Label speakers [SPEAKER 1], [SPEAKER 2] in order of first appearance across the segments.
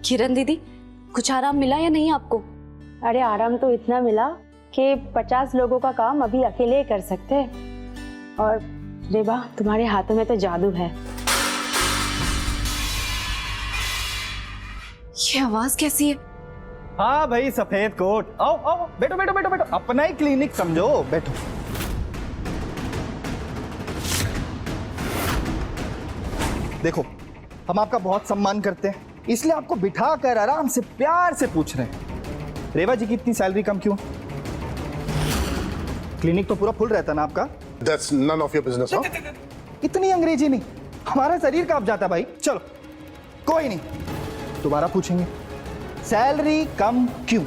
[SPEAKER 1] किरण दीदी, कुछ आराम मिला या नहीं आपको?
[SPEAKER 2] अरे आराम तो इतना मिला कि 50 लोगों का काम अभी अकेले ही कर सकते हैं। और रेबा, तुम्हारे हाथों में तो जादू है।
[SPEAKER 1] ये आवाज कैसी है?
[SPEAKER 3] हाँ भाई, सफेद कोट। आओ आओ, बैठो बैठो बैठो बैठो, अपना ही क्लिनिक समझो, बैठो। देखो, हम आपका बहुत सम्मान करते हैं, इसलिए आपको बिठा कर आराम से प्यार से पूछ रहे हैं, रेवा जी की इतनी सैलरी कम क्यों? क्लिनिक तो पूरा फुल रहता ना आपका।
[SPEAKER 4] That's none of your business, huh?
[SPEAKER 3] इतनी अंग्रेजी नहीं, हमारा शरीर कांप जाता भाई। चलो कोई नहीं, दोबारा पूछेंगे, सैलरी कम क्यों?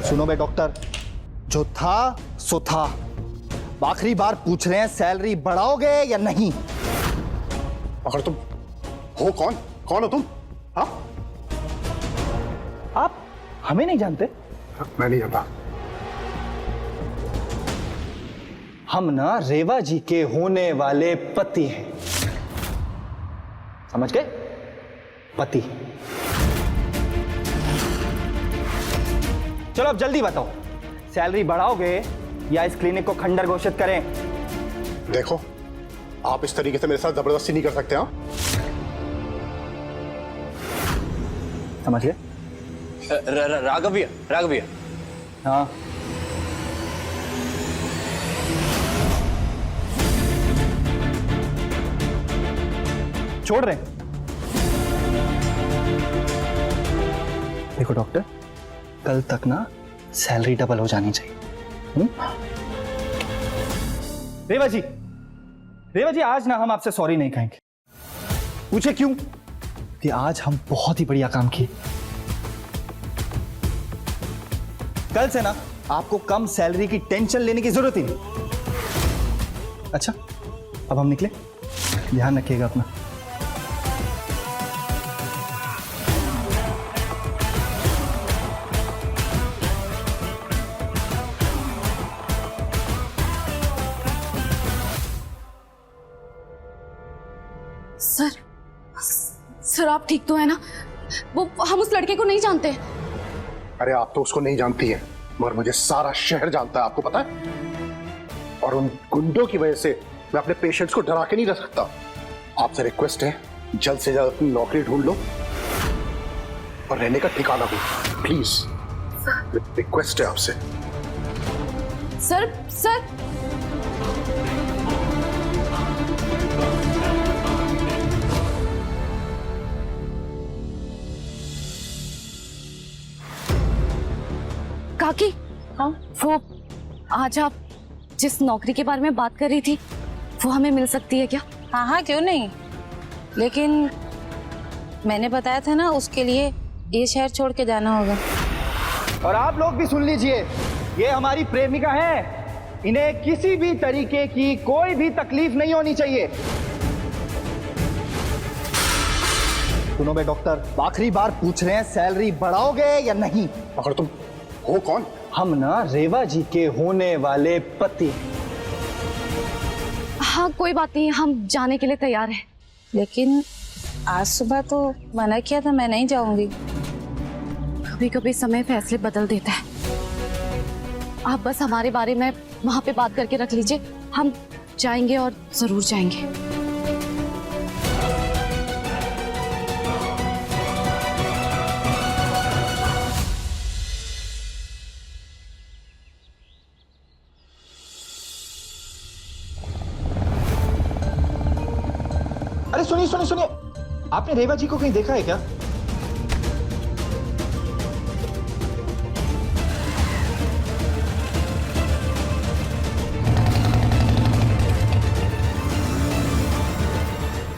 [SPEAKER 3] सुनो बे डॉक्टर, जो था सो था, आखिरी बार पूछ रहे हैं, सैलरी बढ़ाओगे या नहीं?
[SPEAKER 4] अगर तुम हो कौन हो तुम? हाँ,
[SPEAKER 3] आप हमें नहीं जानते?
[SPEAKER 4] मैं नहीं जानता।
[SPEAKER 3] हम ना रेवा जी के होने वाले पति हैं, समझ गए? पति। चलो अब जल्दी बताओ, सैलरी बढ़ाओगे या इस क्लिनिक को खंडर घोषित करें?
[SPEAKER 4] देखो, आप इस तरीके से मेरे साथ जबरदस्ती नहीं कर सकते। हाँ,
[SPEAKER 3] समझ गए?
[SPEAKER 5] राघव भैया।
[SPEAKER 3] हाँ, छोड़ रहे हैं। देखो डॉक्टर, कल तक ना सैलरी डबल हो जानी चाहिए। रेवा जी, आज ना हम आपसे सॉरी नहीं कहेंगे। पूछे क्यों? कि आज हम बहुत ही बढ़िया काम किए। कल से ना आपको कम सैलरी की टेंशन लेने की जरूरत ही नहीं। अच्छा, अब हम निकले, ध्यान रखिएगा अपना।
[SPEAKER 1] सर आप ठीक तो है ना? वो हम उस लड़के को नहीं जानते।
[SPEAKER 4] अरे आप तो उसको नहीं जानती हैं, मगर मुझे सारा शहर जानता है, आपको पता है। और उन गुंडों की वजह से मैं अपने पेशेंट्स को डरा के नहीं रख सकता। आपसे रिक्वेस्ट है, जल्द से जल्द अपनी नौकरी ढूंढ लो और रहने का ठिकाना भी, प्लीज। रिक्वेस्ट है आपसे।
[SPEAKER 1] सर काकी, हाँ, वो आज आप जिस नौकरी के बारे में बात कर रही थी, वो हमें मिल सकती है क्या?
[SPEAKER 6] हाँ, क्यों नहीं, लेकिन मैंने बताया था ना, उसके लिए ये शहर छोड़ के जाना होगा।
[SPEAKER 3] और आप लोग भी सुन लीजिए, ये हमारी प्रेमिका है, इन्हें किसी भी तरीके की कोई भी तकलीफ नहीं होनी चाहिए। सुनो बे डॉक्टर, आखिरी बार पूछ रहे हैं, सैलरी बढ़ाओगे या नहीं?
[SPEAKER 4] अगर तुम हो कौन?
[SPEAKER 3] हम ना रेवा जी के होने वाले पति।
[SPEAKER 1] हाँ कोई बात नहीं, हम जाने के लिए तैयार हैं।
[SPEAKER 6] लेकिन आज सुबह तो मना किया था, मैं नहीं जाऊंगी।
[SPEAKER 1] कभी कभी समय फैसले बदल देता है। आप बस हमारे बारे में वहां पे बात करके रख लीजिए, हम जाएंगे और जरूर जाएंगे।
[SPEAKER 3] अरे सुनिए, आपने रेवा जी को कहीं देखा है क्या?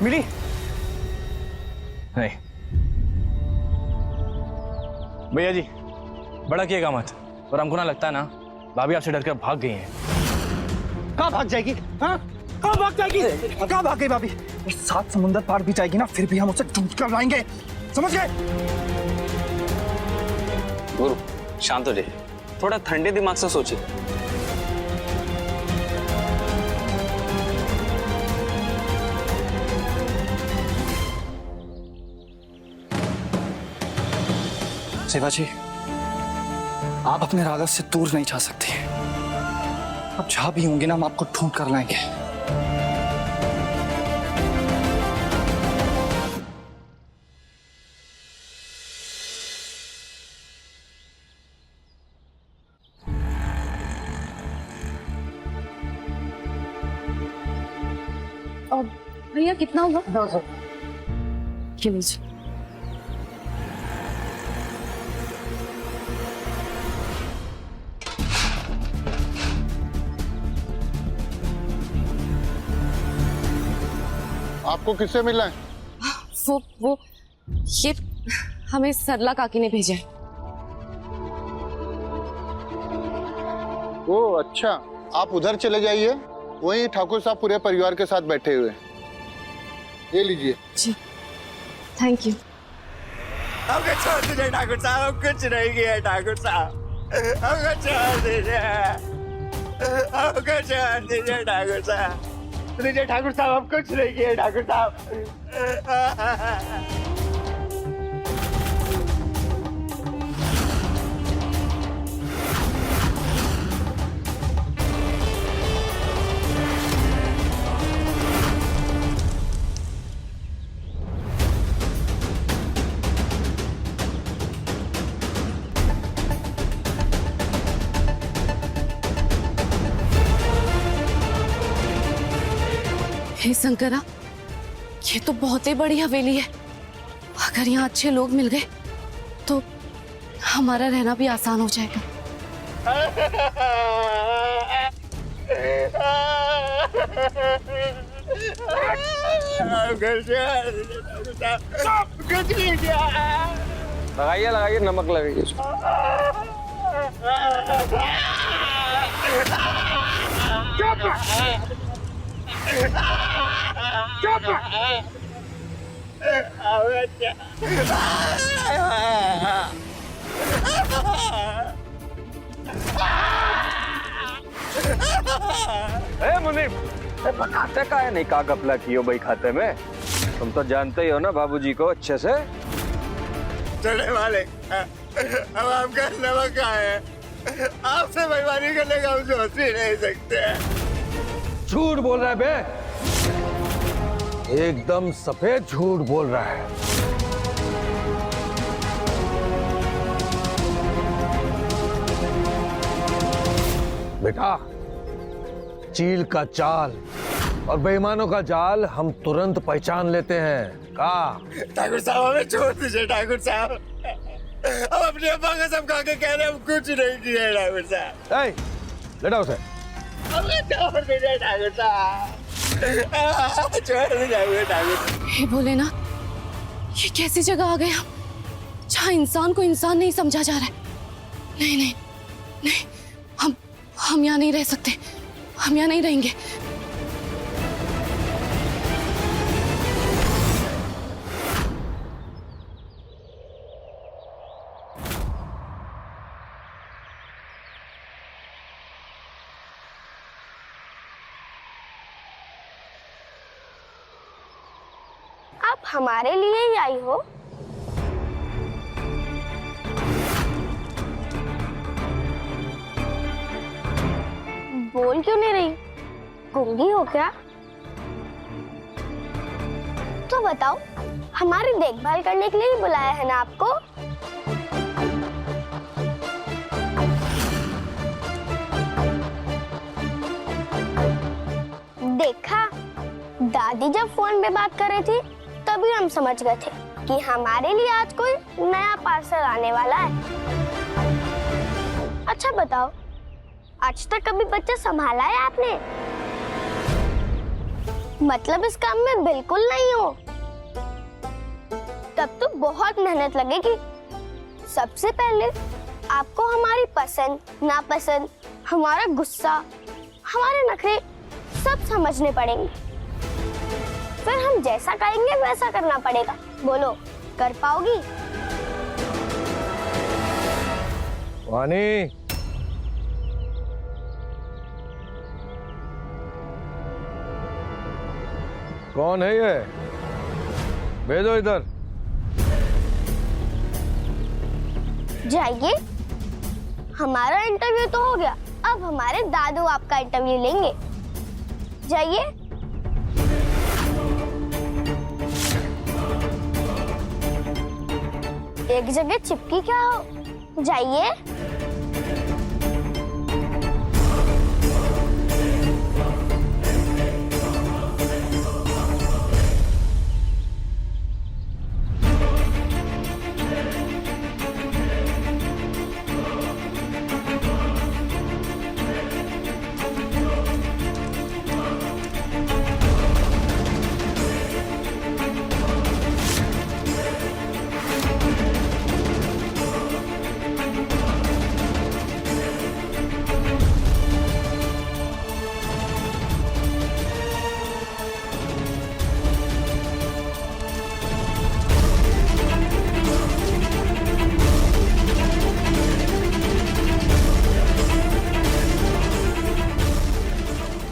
[SPEAKER 5] मिली नहीं। भैया जी, बड़ा किएगा मत, और हमको ना लगता है ना भाभी आपसे डर कर भाग गई हैं।
[SPEAKER 3] कहाँ भाग जाएगी? हाँ, कहाँ भाग जाएगी? कहाँ भाग गई भाभी? 7 समुंदर पार भी जाएगी ना, फिर भी हम उसे ढूंढ कर लाएंगे, समझ गए?
[SPEAKER 7] गुरु शांत हो जाइए, थोड़ा ठंडे दिमाग से सोचिए।
[SPEAKER 3] सेवा जी, आप अपने राघव से दूर नहीं जा सकते। अब जहां भी होंगे ना, हम आपको ढूंढ कर लाएंगे।
[SPEAKER 1] और भैया कितना हुआ? 200। ये लीजिए।
[SPEAKER 4] आपको किससे मिलना है?
[SPEAKER 1] वो ये हमें सरला काकी ने भेजा है।
[SPEAKER 4] ओ अच्छा, आप उधर चले जाइए, वहीं ठाकुर साहब पूरे परिवार के साथ बैठे हुए। ये लीजिए।
[SPEAKER 1] जी, थैंक यू।
[SPEAKER 7] हमको छोड़ दीजिए ठाकुर साहब, हम कुछ नहीं किया ठाकुर साहब, हमको छोड़ दीजिए, हमको छोड़ दीजिए ठाकुर साहब, दीजिए ठाकुर साहब, हम कुछ नहीं किया ठाकुर साहब।
[SPEAKER 1] हे शंकरा, ये तो बहुत ही बड़ी हवेली है। अगर यहाँ अच्छे लोग मिल गए तो हमारा रहना भी आसान हो जाएगा।
[SPEAKER 7] लगाइए लगाइए, नमक लगाइए।
[SPEAKER 8] मुनीम, खाते का है नहीं का घपला कियो भाई खाते में? तुम तो जानते ही हो ना बाबूजी को अच्छे से।
[SPEAKER 7] चले वाले, अब आपका नमक है, आपसे बेईमानी करने का हम सोच ही नहीं सकते।
[SPEAKER 8] झूठ बोल रहा है बे, एकदम सफेद झूठ बोल रहा है। बेटा, चील का चाल और बेईमानों का जाल हम तुरंत पहचान लेते हैं। का
[SPEAKER 7] ठाकुर साहब, हमें छोड़ दीजिए ठाकुर साहब, हम अपनी अम्मा का सब खा के कह रहे हम कुछ नहीं किए ठाकुर साहब।
[SPEAKER 8] लेटा उसे।
[SPEAKER 7] हमें छोड़ दीजिए ठाकुर साहब, छोड़ दीजिए ठाकुर।
[SPEAKER 1] हे भोलेनाथ, ये कैसी जगह आ गए हम, जहाँ इंसान को इंसान नहीं समझा जा रहा है। नहीं नहीं नहीं, हम यहाँ नहीं रह सकते, हम यहाँ नहीं रहेंगे।
[SPEAKER 9] आप हमारे लिए ही आई हो? बोल क्यों नहीं रही? गूंगी हो क्या? तो बताओ, हमारी देखभाल करने के लिए ही बुलाया है ना आपको? देखा, दादी जब फोन पे बात कर रही थी तभी हम समझ गए थे कि हमारे लिए आज कोई नया पार्सल आने वाला है। अच्छा बताओ, आज तक कभी बच्चा संभाला है आपने? मतलब इस काम में बिल्कुल नहीं हो? तब तो बहुत मेहनत लगेगी। सबसे पहले आपको हमारी पसंद, नापसंद, हमारा गुस्सा, हमारे नखरे सब समझने पड़ेंगे। फिर हम जैसा कहेंगे वैसा करना पड़ेगा। बोलो, कर पाओगी?
[SPEAKER 8] वानी, कौन है ये? भेजो इधर।
[SPEAKER 9] जाइए, हमारा इंटरव्यू तो हो गया, अब हमारे दादू आपका इंटरव्यू लेंगे। जाइए। एक जगह चिपकी क्या हो, जाइए।